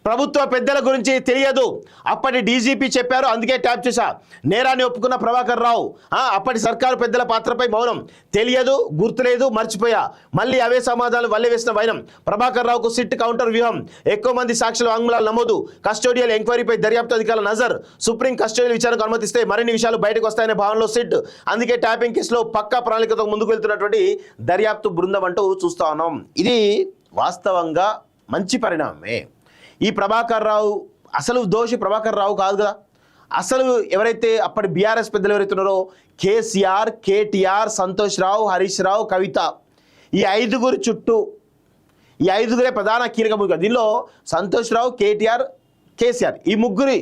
ప్రభుత్వ పెద్దల గురించి తెలియదు, అప్పటి డీజీపీ చెప్పారు అందుకే ట్యాప్ చేశా. నేరాన్ని ఒప్పుకున్న ప్రభాకర్ రావు అప్పటి సర్కారు పెద్దల పాత్రపై మౌనం, తెలియదు, గుర్తులేదు, మర్చిపోయా. మళ్ళీ అవే సమాధానాలు వల్లే వేసిన వైనం. ప్రభాకర్ రావుకు సిట్ కౌంటర్ వ్యూహం, ఎక్కువ మంది సాక్షుల వాంగ్మూలాలు నమోదు, కస్టోడియల్ ఎంక్వైరీపై దర్యాప్తు అధికారుల నజర్, సుప్రీం కస్టోడియల్ విచారణకు అనుమతిస్తే మరిన్ని విషయాలు బయటకు వస్తాయనే భావనలో సిట్. అందుకే ట్యాపింగ్ కేసులో పక్కా ప్రణాళికతో ముందుకు వెళ్తున్నటువంటి దర్యాప్తు బృందం అంటూ చూస్తా ఉన్నాం. ఇది వాస్తవంగా మంచి పరిణామమే. ఈ ప్రభాకర్ రావు అసలు దోషి ప్రభాకర్ రావు కాదు కదా. అసలు ఎవరైతే అప్పటి బీఆర్ఎస్ పెద్దలు ఎవరైతే ఉన్నారో కేసీఆర్, కేటీఆర్, సంతోష్ రావు, హరీష్ రావు, కవిత, ఈ ఐదుగురు చుట్టూ ఈ ఐదుగురే ప్రధాన కీలక ముగ్గురు. దీనిలో సంతోష్ రావు, కేటీఆర్, కేసీఆర్ ఈ ముగ్గురి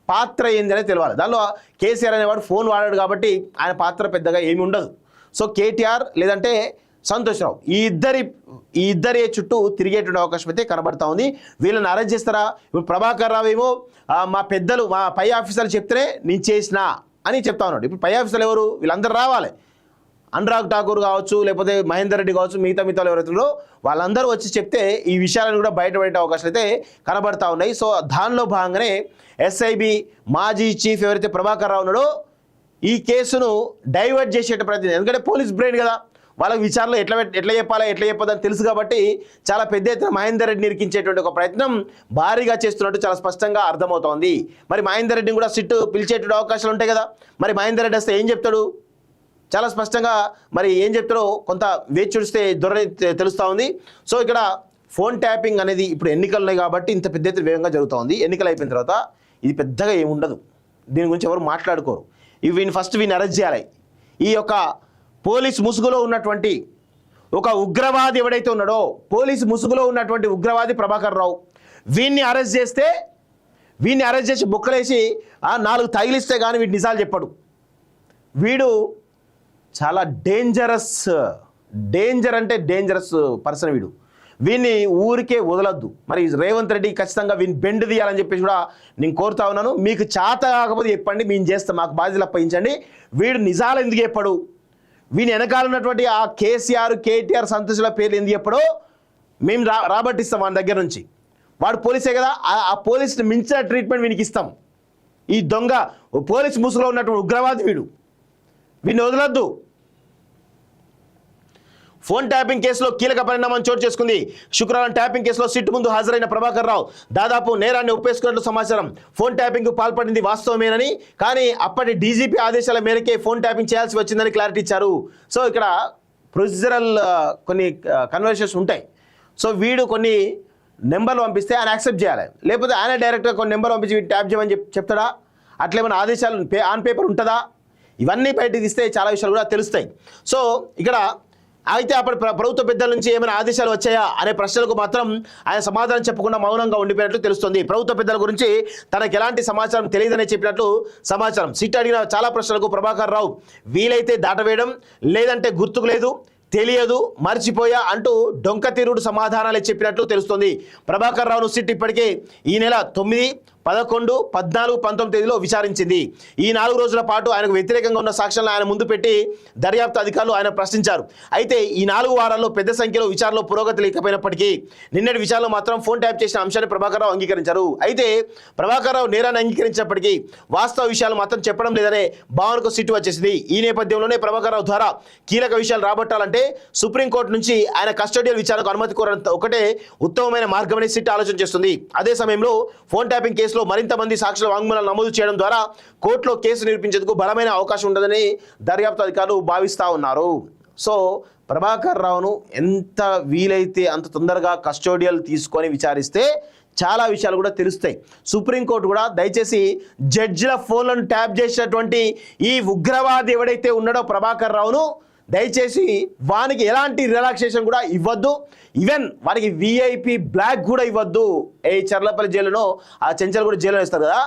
పాత్ర ఏంది అనేది తెలియాలి. దానిలో కేసీఆర్ అనేవాడు ఫోన్ వాడాడు కాబట్టి ఆయన పాత్ర పెద్దగా ఏమి ఉండదు. సో కేటీఆర్ లేదంటే సంతోష్ రావు ఈ ఇద్దరి చుట్టూ తిరిగేటువంటి అవకాశం అయితే కనబడతా ఉంది. వీళ్ళని అరెస్ట్ చేస్తారా? ఇప్పుడు ప్రభాకర్ రావు ఏమో మా పెద్దలు మా పై ఆఫీసర్లు చెప్తేనే నేను చేసినా అని చెప్తా ఉన్నాడు. ఇప్పుడు పై ఆఫీసర్లు ఎవరు? వీళ్ళందరూ రావాలి. అనురాగ్ ఠాకూర్ కావచ్చు, లేకపోతే మహేందర్ రెడ్డి కావచ్చు, మిగతా ఎవరైతున్నారో వాళ్ళందరూ వచ్చి చెప్తే ఈ విషయాలను కూడా బయటపడే అవకాశాలు అయితే కనబడతా ఉన్నాయి. సో దానిలో భాగంగానే ఎస్ఐబి మాజీ చీఫ్ ఎవరైతే ప్రభాకర్ రావు ఉన్నాడో ఈ కేసును డైవర్ట్ చేసేట ప్రయత్నం. ఎందుకంటే పోలీస్ బ్రెయిన్ కదా, వాళ్ళకి విచారణలో ఎట్లా చెప్పదని తెలుసు కాబట్టి చాలా పెద్ద ఎత్తున మహేందర్ రెడ్డిని ఇరికించేటువంటి ఒక ప్రయత్నం భారీగా చేస్తున్నట్టు చాలా స్పష్టంగా అర్థమవుతోంది. మరి మహేందర్ రెడ్డిని కూడా సిట్టు పిలిచేటువంటి అవకాశాలు ఉంటాయి కదా. మరి మహేందర్ రెడ్డి వస్తే ఏం చెప్తాడు? చాలా స్పష్టంగా మరి ఏం చెప్తాడో కొంత వేచి చూస్తే దొరని తెలుస్తూ ఉంది. సో ఇక్కడ ఫోన్ ట్యాపింగ్ అనేది ఇప్పుడు ఎన్నికలు ఉన్నాయి కాబట్టి ఇంత పెద్ద ఎత్తున వేగంగా జరుగుతూ ఉంది. ఎన్నికలు అయిపోయిన తర్వాత ఇది పెద్దగా ఏముండదు, దీని గురించి ఎవరు మాట్లాడుకోరు. ఫస్ట్ వీని అరెస్ట్ చేయాలి. ఈ యొక్క పోలీస్ ముసుగులో ఉన్నటువంటి ఒక ఉగ్రవాది ఎవడైతే ఉన్నాడో, పోలీస్ ముసుగులో ఉన్నటువంటి ఉగ్రవాది ప్రభాకర్ రావు, వీన్ని అరెస్ట్ చేసి బుక్కలేసి 4 తగిలిస్తే కానీ వీడు నిజాలు చెప్పడు. వీడు చాలా డేంజరస్ పర్సన్ వీడు. వీన్ని ఊరికే వదలొద్దు. మరి రేవంత్ రెడ్డి ఖచ్చితంగా వీని బెండ్ తీయాలని చెప్పేసి కూడా నేను కోరుతా ఉన్నాను. మీకు చేత కాకపోతే చెప్పండి, మేము చేస్తాం, మాకు బాధ్యతలు అప్పగించండి. వీడు నిజాలు ఎందుకు చెప్పడు? వీని వెనకాల ఉన్నటువంటి ఆ కేసీఆర్, కేటీఆర్, సంతోష్ల పేర్లు ఎందుకు చెప్పడో మేము రాబట్టిస్తాం వాని దగ్గర నుంచి. వాడు పోలీసే కదా, ఆ పోలీసుని మించిన ట్రీట్మెంట్ వీనికి ఇస్తాం. ఈ దొంగ పోలీస్ ముసుగులో ఉన్నటువంటి ఉగ్రవాది వీడిని వదలొద్దు. ఫోన్ ట్యాపింగ్ కేసులో కీలక పరిణామం చోటు చేసుకుంది. శుక్రవారం ట్యాపింగ్ కేసులో సిట్ ముందు హాజరైన ప్రభాకర్ రావు దాదాపు నేరాన్ని ఒప్పేసుకున్నట్లు సమాచారం. ఫోన్ ట్యాపింగ్కు పాల్పడింది వాస్తవమేనని, కానీ అప్పటి డీజీపీ ఆదేశాల మేరకే ఫోన్ ట్యాపింగ్ చేయాల్సి వచ్చిందని క్లారిటీ ఇచ్చారు. సో ఇక్కడ ప్రొసీజరల్ కొన్ని కన్వర్సేషన్స్ ఉంటాయి. సో వీడు కొన్ని నెంబర్లు పంపిస్తే ఆయన యాక్సెప్ట్ చేయాలి, లేకపోతే ఆయన డైరెక్ట్గా కొన్ని నెంబర్ పంపించి వీడు ట్యాప్ చేయమని చెప్తాడా? అట్లేమైనా ఆదేశాలు ఆన్ పేపర్ ఉంటుందా? ఇవన్నీ బయటకు ఇస్తే చాలా విషయాలు కూడా తెలుస్తాయి. సో ఇక్కడ అయితే అప్పటి ప్రభుత్వ పెద్దల నుంచి ఏమైనా ఆదేశాలు వచ్చాయా అనే ప్రశ్నలకు మాత్రం ఆయన సమాధానం చెప్పకుండా మౌనంగా ఉండిపోయినట్లు తెలుస్తుంది. ప్రభుత్వ పెద్దల గురించి తనకు ఎలాంటి సమాచారం తెలియదని చెప్పినట్లు సమాచారం. సిట్ అడిగిన చాలా ప్రశ్నలకు ప్రభాకర్ రావు వీలైతే దాటవేయడం, లేదంటే గుర్తుకు లేదు, తెలియదు, మర్చిపోయా అంటూ డొంక తీరుడు సమాధానాలు చెప్పినట్లు తెలుస్తుంది. ప్రభాకర్ రావును సిట్ ఇప్పటికే ఈ నెల 9, 11, 14, 19 తేదీలో విచారించింది. ఈ 4 రోజుల పాటు ఆయనకు వ్యతిరేకంగా ఉన్న సాక్ష్యాలను ఆయన ముందు పెట్టి దర్యాప్తు అధికారులు ఆయన ప్రశ్నించారు. అయితే ఈ 4 వారాల్లో పెద్ద సంఖ్యలో విచారణలో పురోగతి లేకపోయినప్పటికీ నిన్నటి విచారణలో మాత్రం ఫోన్ ట్యాప్ చేసిన అంశాన్ని ప్రభాకర్ రావు అంగీకరించారు. అయితే ప్రభాకర్ రావు నేరాన్ని అంగీకరించినప్పటికీ వాస్తవ విషయాలు మాత్రం చెప్పడం లేదనే భావనకు సిట్ వచ్చేసింది. ఈ నేపథ్యంలోనే ప్రభాకర్ రావు ద్వారా కీలక విషయాలు రాబట్టాలంటే సుప్రీంకోర్టు నుంచి ఆయన కస్టోడియల్ విచారణకు అనుమతి కోరడం ఒకటే ఉత్తమమైన మార్గమని సిట్ ఆలోచన చేస్తుంది. అదే సమయంలో ఫోన్ ట్యాపింగ్ కేసులో మరింత మంది సాక్షుల వాంగ్మూలాలు నమోదు చేయడం ద్వారా కోర్టులో కేసు నిరూపించేందుకు బలమైన అవకాశం ఉంటుందని దర్యాప్తు అధికారులు భావిస్తూ ఉన్నారు. సో ప్రభాకర్ రావును ఎంత వీలైతే అంత తొందరగా కస్టోడియల్ తీసుకొని విచారిస్తే చాలా విషయాలు కూడా తెలుస్తాయి. సుప్రీంకోర్టు కూడా దయచేసి జడ్జిల ఫోన్లను ట్యాప్ చేసినటువంటి ఈ ఉగ్రవాది ఎవడైతే ఉన్నాడో ప్రభాకర్ రావును దయచేసి వానికి ఎలాంటి రిలాక్సేషన్ కూడా ఇవ్వద్దు. ఈవెన్ వానికి విఐపి బ్లాక్ కూడా ఇవ్వద్దు. చర్లపల్లి జైలులో ఆ చెంచల్గూడ జైల్లో వేస్తారు కదా,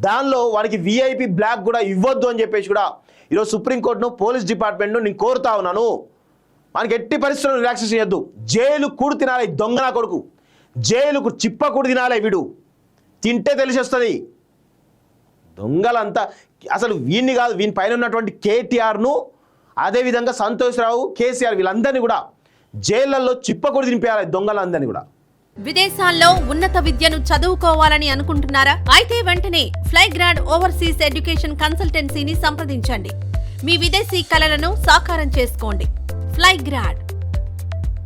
దానిలో వానికి విఐపి బ్లాక్ కూడా ఇవ్వద్దు అని చెప్పేసి కూడా ఈరోజు సుప్రీంకోర్టును, పోలీస్ డిపార్ట్మెంట్ను నేను కోరుతా ఉన్నాను. వానికి ఎట్టి పరిస్థితుల్లో రిలాక్సేషన్ ఇవ్వద్దు. జైలు కూడు తినాలి, దొంగనా కొడుకు, జైలుకు చిప్ప కూడు తినాలి. వీడు తింటే తెలిసి వస్తుంది. దొంగలంతా అసలు వీడిని కాదు, వీని పైన ఉన్నటువంటి కేటీఆర్ను, అదేవిధంగా సంతోష్ రావు, కేసీఆర్ వీళ్ళందరినీ కూడా జైళ్ళల్లో చిప్పకూడి తినిపేయాలి, దొంగలందరినీ కూడా. విదేశాల్లో ఉన్నత విద్యను చదువుకోవాలని అనుకుంటున్నారా? అయితే వెంటనే ఫ్లైగ్రాడ్ ఓవర్సీస్ ఎడ్యుకేషన్ కన్సల్టెన్సీని సంప్రదించండి. మీ విదేశీ కలలను సాకారం చేసుకోండి. ఫ్లైగ్రాడ్